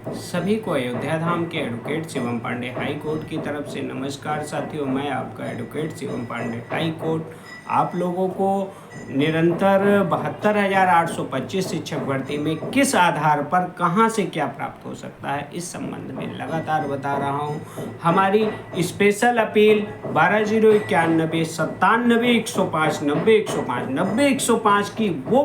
सभी को अयोध्या धाम के advocate Shivam Pandey high court की तरफ से नमस्कार साथियों। मैं आपका advocate Shivam Pandey high court आप लोगों को निरंतर 72,825 शिक्षक भर्ती में किस आधार पर कहां से क्या प्राप्त हो सकता है इस संबंध में लगातार बता रहा हूं। हमारी स्पेशल अपील 12,091 97,105 90,105 90,105 की वो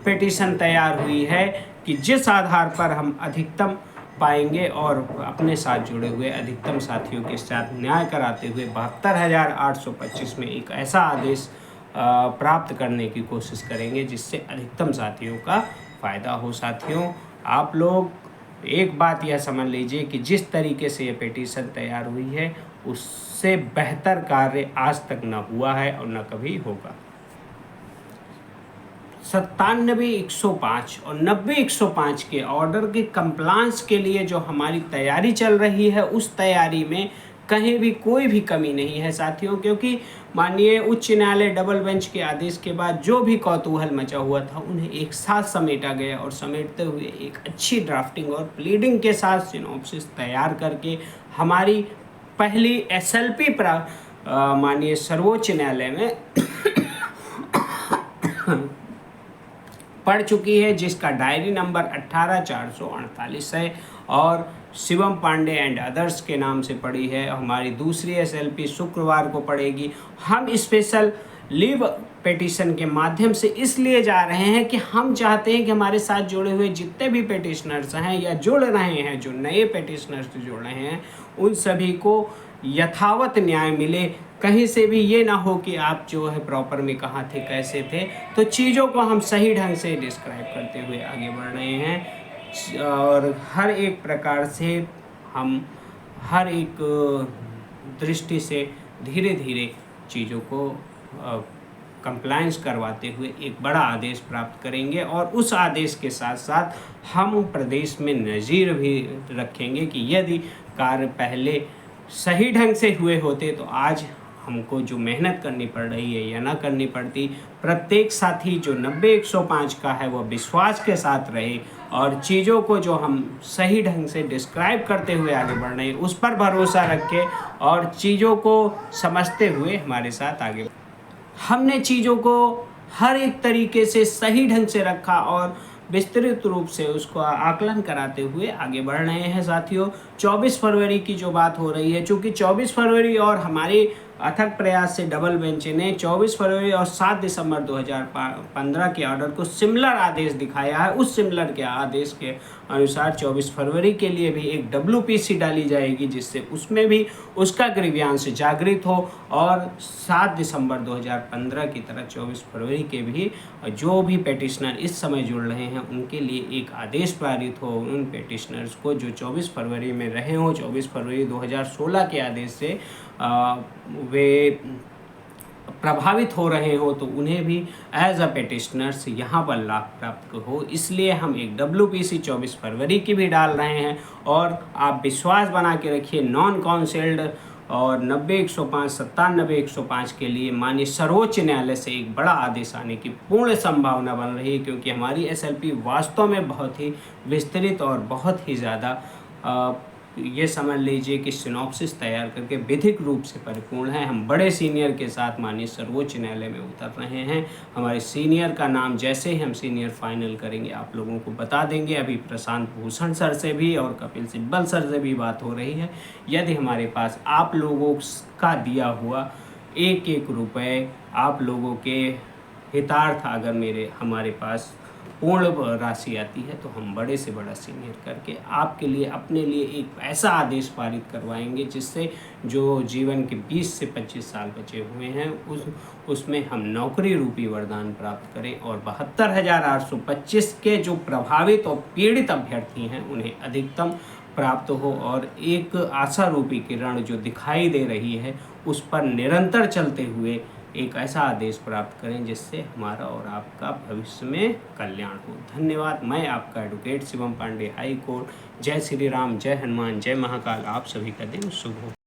पिटीशन तैयार हुई है कि जिस आधार पर हम अधिकतम पाएंगे और अपने साथ जुड़े हुए अधिकतम साथियों के साथ न्याय कराते हुए 72,825 में एक ऐसा आदेश प्राप्त करने की कोशिश करेंगे जिससे अधिकतम साथियों का फ़ायदा हो। साथियों, आप लोग एक बात यह समझ लीजिए कि जिस तरीके से ये पिटीशन तैयार हुई है उससे बेहतर कार्य आज तक न हुआ है और न कभी होगा। 97,105 और 90,105 के ऑर्डर के कंप्लायंस के लिए जो हमारी तैयारी चल रही है उस तैयारी में कहीं भी कोई भी कमी नहीं है साथियों, क्योंकि माननीय उच्च न्यायालय डबल बेंच के आदेश के बाद जो भी कौतूहल मचा हुआ था उन्हें एक साथ समेटा गया और समेटते हुए एक अच्छी ड्राफ्टिंग और प्लीडिंग के साथ सिनॉप्सिस तैयार करके हमारी पहली SLP माननीय सर्वोच्च न्यायालय में पढ़ चुकी है, जिसका डायरी नंबर 18,448 है और शिवम पांडे एंड अदर्स के नाम से पड़ी है। हमारी दूसरी SLP शुक्रवार को पड़ेगी। हम स्पेशल लीव पिटीशन के माध्यम से इसलिए जा रहे हैं कि हम चाहते हैं कि हमारे साथ जुड़े हुए जितने भी पिटिशनर्स हैं या जुड़ रहे हैं, जो नए पिटिशनर्स जुड़ रहे हैं, उन सभी को यथावत न्याय मिले। कहीं से भी ये ना हो कि आप जो है प्रॉपर में कहाँ थे, कैसे थे। तो चीज़ों को हम सही ढंग से डिस्क्राइब करते हुए आगे बढ़ रहे हैं और हर एक प्रकार से हम हर एक दृष्टि से धीरे धीरे चीज़ों को कंप्लायंस करवाते हुए एक बड़ा आदेश प्राप्त करेंगे और उस आदेश के साथ साथ हम प्रदेश में नज़ीर भी रखेंगे कि यदि कार्य पहले सही ढंग से हुए होते तो आज हमको जो मेहनत करनी पड़ रही है या ना करनी पड़ती। प्रत्येक साथी जो 90,105 का है वो विश्वास के साथ रहे और चीज़ों को जो हम सही ढंग से डिस्क्राइब करते हुए आगे बढ़ रहे हैं उस पर भरोसा रखे और चीज़ों को समझते हुए हमारे साथ आगे हमने चीज़ों को हर एक तरीके से सही ढंग से रखा और विस्तृत रूप से उसको आकलन कराते हुए आगे बढ़ रहे हैं साथियों। 24 फरवरी की जो बात हो रही है, चूँकि 24 फरवरी और हमारे अथक प्रयास से डबल बेंच ने 24 फरवरी और 7 दिसंबर 2015 के ऑर्डर को सिमिलर आदेश दिखाया है। उस सिमिलर के आदेश के अनुसार 24 फरवरी के लिए भी एक WPC डाली जाएगी जिससे उसमें भी उसका ग्रीवियांश जागृत हो और 7 दिसंबर 2015 की तरह 24 फरवरी के भी जो भी पिटिशनर इस समय जुड़ रहे हैं उनके लिए एक आदेश पारित हो। उन पिटिशनर्स को जो 24 फरवरी में रहे हों, 24 फरवरी 2016 के आदेश से वे प्रभावित हो रहे हो तो उन्हें भी एज अ पिटिशनर्स यहाँ पर लाभ प्राप्त हो। इसलिए हम एक WPC 24 फरवरी की भी डाल रहे हैं और आप विश्वास बना के रखिए नॉन काउंसिल्ड और 90,105 97,105 के लिए माननीय सर्वोच्च न्यायालय से एक बड़ा आदेश आने की पूर्ण संभावना बन रही है, क्योंकि हमारी SLP वास्तव में बहुत ही विस्तृत और बहुत ही ज़्यादा ये समझ लीजिए कि सिनॉप्सिस तैयार करके विधिक रूप से परिपूर्ण है। हम बड़े सीनियर के साथ माननीय सर्वोच्च न्यायालय में उतर रहे हैं। हमारे सीनियर का नाम जैसे ही हम सीनियर फाइनल करेंगे आप लोगों को बता देंगे। अभी प्रशांत भूषण सर से भी और कपिल सिब्बल सर से भी बात हो रही है। यदि हमारे पास आप लोगों का दिया हुआ एक एक रुपये आप लोगों के हितार्थ अगर हमारे पास पूर्ण राशि आती है तो हम बड़े से बड़ा सीनियर करके आपके लिए अपने लिए एक ऐसा आदेश पारित करवाएंगे जिससे जो जीवन के 20 से 25 साल बचे हुए हैं उसमें हम नौकरी रूपी वरदान प्राप्त करें और 72,825 के जो प्रभावित और पीड़ित अभ्यर्थी हैं उन्हें अधिकतम प्राप्त हो और एक आशा रूपी किरण जो दिखाई दे रही है उस पर निरंतर चलते हुए एक ऐसा आदेश प्राप्त करें जिससे हमारा और आपका भविष्य में कल्याण हो। धन्यवाद। मैं आपका advocate Shivam Pandey high court. जय श्री राम, जय हनुमान, जय महाकाल। आप सभी का दिन शुभ हो।